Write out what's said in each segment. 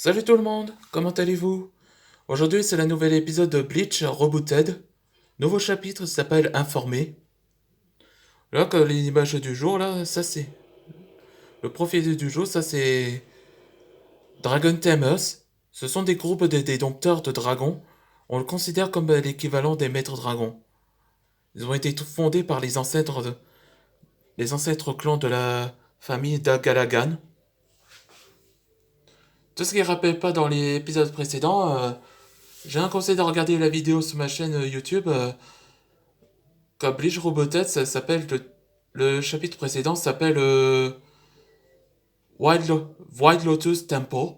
Salut tout le monde, comment allez-vous? Aujourd'hui c'est le nouvel épisode de Bleach Rebooted. Nouveau chapitre s'appelle Informé. Là que l'image du jour là, ça c'est le profil du jour, ça c'est Dragon Tamers. Ce sont des groupes des dompteurs de dragons. On le considère comme l'équivalent des maîtres dragons. Ils ont été tous fondés par les ancêtres clans de la famille d'Agalagan. Tout ce qui ne rappelle pas dans les épisodes précédents, j'ai un conseil de regarder la vidéo sur ma chaîne YouTube. Comme Bleach Roboted, ça s'appelle le chapitre précédent s'appelle Wild Lotus Temple.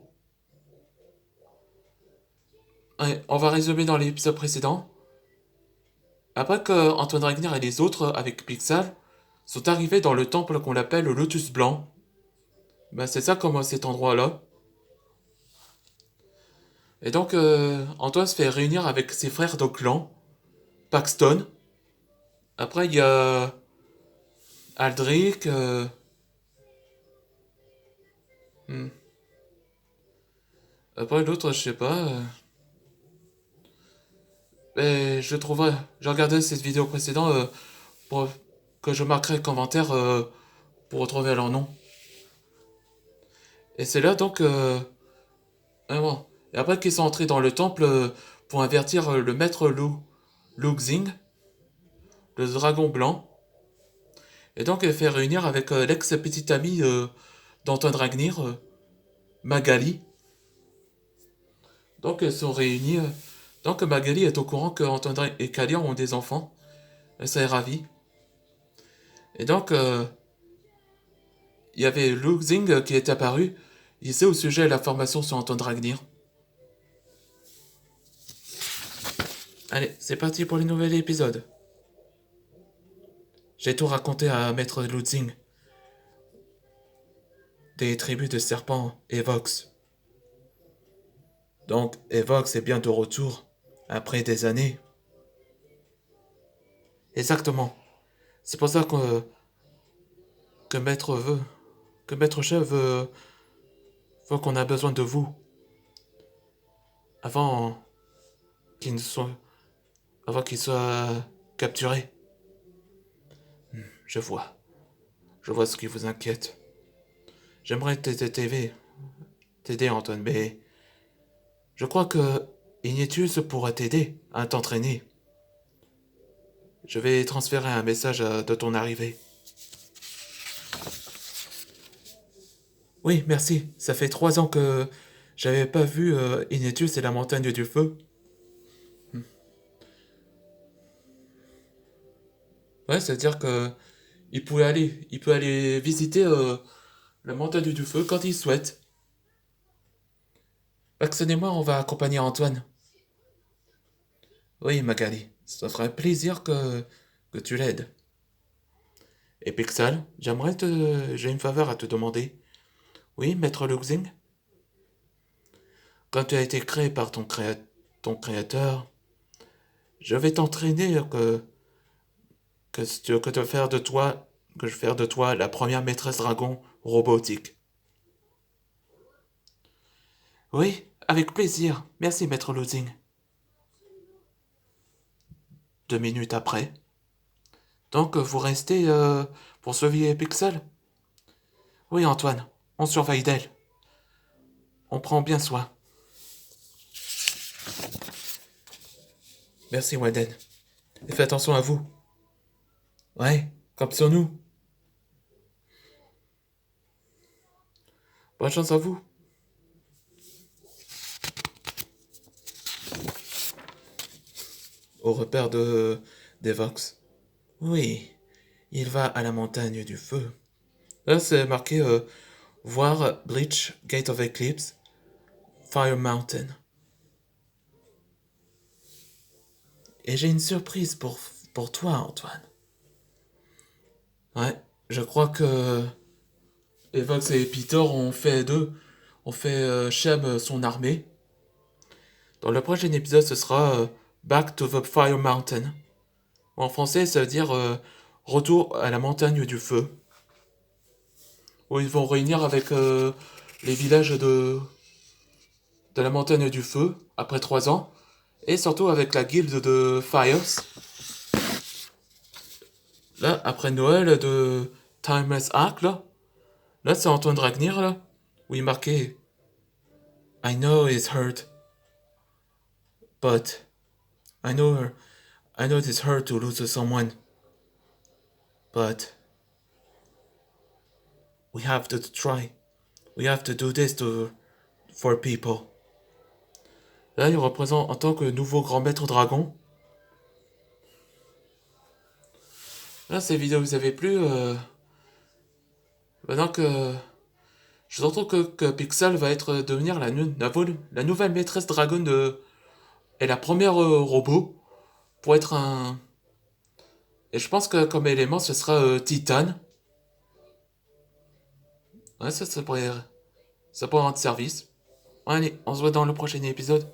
Ouais, on va résumer dans l'épisode précédent. Après que Antoine Ragnar et les autres, avec Pixel, sont arrivés dans le temple qu'on appelle le Lotus Blanc. Ben c'est ça comme cet endroit-là. Et donc Antoine se fait réunir avec ses frères de clan, Paxton. Après il y a Aldric. Hmm. Après l'autre, je sais pas. Mais je trouverai. J'ai regardé cette vidéo précédente pour que je marquerai le commentaire pour retrouver leur nom. Et c'est là donc. Bon. Et après qu'ils sont entrés dans le temple pour avertir le maître Lu Xing, le dragon blanc. Et donc elle fait réunir avec l'ex-petite amie d'Antoine Ragnir, Magali. Donc elles sont réunies. Donc Magali est au courant que Antoine et Kalia ont des enfants. Elle s'est ravie. Et donc il y avait Lu Xing qui est apparu. Il sait au sujet de la formation sur Antoine Dragnir. Allez, c'est parti pour le nouvel épisode. J'ai tout raconté à Maître Lu Xing. Des tribus de serpents Evox. Donc, Evox est bien de retour, après des années. Exactement. C'est pour ça que Maître veut, que Maître Chef veut qu'on a besoin de vous. Avant qu'il ne soit, avant qu'il soit capturé. Je vois. Je vois ce qui vous inquiète. J'aimerais t'aider Antoine, mais je crois que Ignatius pourrait t'aider à t'entraîner. Je vais transférer un message de ton arrivée. Oui, merci. Ça fait 3 ans que j'avais pas vu Ignatius et la montagne du feu. Ouais, c'est-à-dire que il peut aller visiter la montagne du feu quand il souhaite. Paxton et moi, on va accompagner Antoine. Oui, Magali, ça ferait plaisir que tu l'aides. Et Pixel, j'ai une faveur à te demander. Oui, maître Luxing? Quand tu as été créé par ton créateur, je vais t'entraîner que de faire de toi, que je faire de toi la première maîtresse dragon robotique. Oui, avec plaisir. Merci, maître Luxing. 2 minutes après. Donc, vous restez pour surveiller Pixel? Oui, Antoine, on surveille d'elle. On prend bien soin. Merci, Waden. Et fais attention à vous. Ouais, comme sur nous. Bonne chance à vous. Au repère d'Evox. Oui, il va à la montagne du feu. Là, c'est marqué voir Bleach, Gate of Eclipse, Fire Mountain. Et j'ai une surprise pour toi, Antoine. Ouais, je crois que Evox et Peter ont fait Shem son armée. Dans le prochain épisode, ce sera Back to the Fire Mountain. En français, ça veut dire retour à la montagne du feu. Où ils vont réunir avec les villages de la montagne du feu après 3 ans. Et surtout avec la guilde de Fires. Là, après Noël de Timeless Arc, là. Là, c'est Antoine Dragnir, là. Où il marquait I know it's hurt, but I know it's hurt to lose someone. But we have to try. We have to do this for people. Là, il représente en tant que nouveau grand maître dragon. Là, ces vidéos vous avez plu. Maintenant que je trouve que Pixel va devenir la nouvelle maîtresse dragon et la première robot pour être un. Et je pense que comme élément, ce sera Titan. Ouais, ça pourrait rendre service. Allez, on se voit dans le prochain épisode.